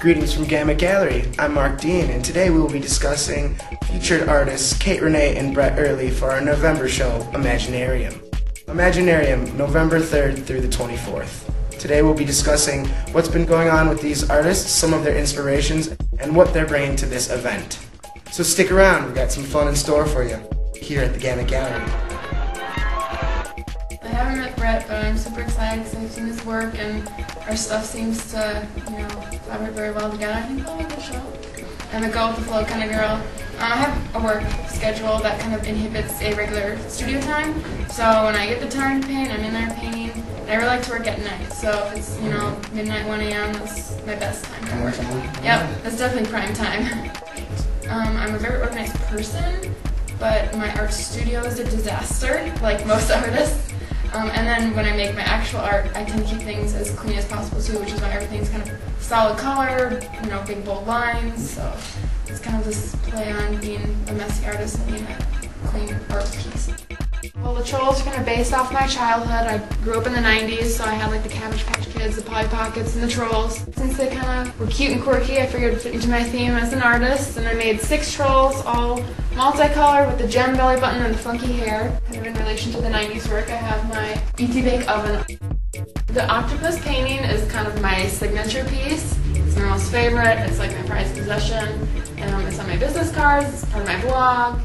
Greetings from Gamut Gallery. I'm Mark Dean, and today we will be discussing featured artists Kate, Renee, and Brett Early for our November show, Imaginarium. Imaginarium, November 3rd through the 24th. Today we'll be discussing what's been going on with these artists, some of their inspirations, and what they're bringing to this event. So stick around, we've got some fun in store for you here at the Gamut Gallery. I haven't met Brett, but I'm super excited because I've seen his work and our stuff seems to, collaborate very well together. I think I'll like the show. I'm a go with the flow kind of girl. I have a work schedule that kind of inhibits a regular studio time. So when I get the time to paint, I'm in there painting. And I really like to work at night. So if it's, midnight, 1 a.m., that's my best time to work. Yep, that's definitely prime time. I'm a very organized person, but my art studio is a disaster, like most artists. And then when I make my actual art, I tend to keep things as clean as possible too, which is why everything's kind of solid color, big bold lines. So it's kind of this play on being a messy artist and being a clean art piece. Well, the Trolls are kind of based off my childhood. I grew up in the 90s, so I had like the Cabbage Patch Kids, the Polly Pockets, and the Trolls. Since they kind of were cute and quirky, I figured it'd fit into my theme as an artist, and I made 6 Trolls, all multicolored with the gem belly button and the funky hair. Kind of in relation to the 90s work, I have my E.T. Bake Oven. The octopus painting is kind of my signature piece. It's my most favorite. It's like my prized possession. It's on my business cards. It's part of my blog.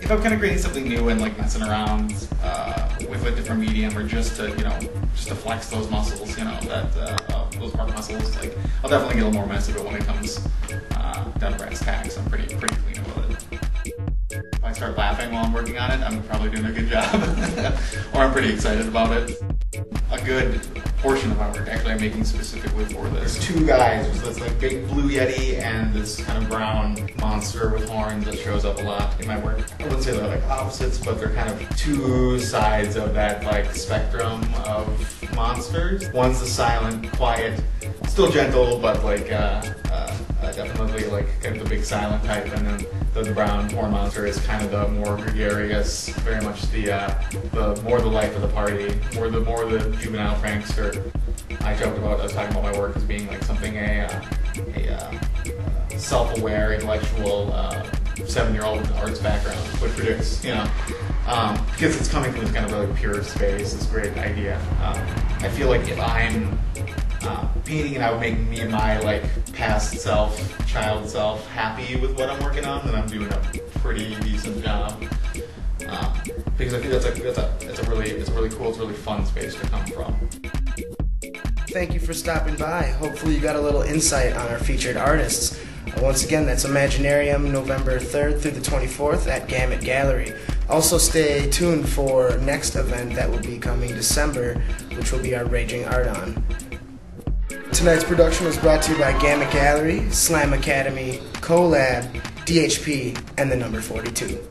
If I'm kind of creating something new and like messing around with a different medium, or just to flex those muscles, those heart muscles, like I'll definitely get a little more messy. But when it comes down to brass tacks, I'm pretty clean with it. If I start laughing while I'm working on it, I'm probably doing a good job, or I'm pretty excited about it. A good portion of my work actually I'm making specifically for this. There's 2 guys. There's this like big blue yeti and this kind of brown monster with horns that shows up a lot in my work. I wouldn't say they're like opposites, but they're kind of 2 sides of that like spectrum of monsters. One's the silent, quiet, still gentle, but like definitely like kind of the big silent type, and then the brown horn monster is kind of the more gregarious, very much the more the life of the party, more the juvenile prankster. I was talking about my work as being like something a self-aware, intellectual 7-year-old with an arts background would produce, because it's coming from this kind of really pure space, this great idea. I feel like if I'm painting and I would make me and my like past self, child self, happy with what I'm working on, then I'm doing a pretty decent job. Because I think it's a really cool, it's a really fun space to come from. Thank you for stopping by. Hopefully you got a little insight on our featured artists. Once again, that's Imaginarium, November 3rd through the 24th at Gamut Gallery. Also stay tuned for next event that will be coming December, which will be our Raging Art On. Tonight's production was brought to you by Gamut Gallery, Slam Academy, Collab, DHP, and the number 42.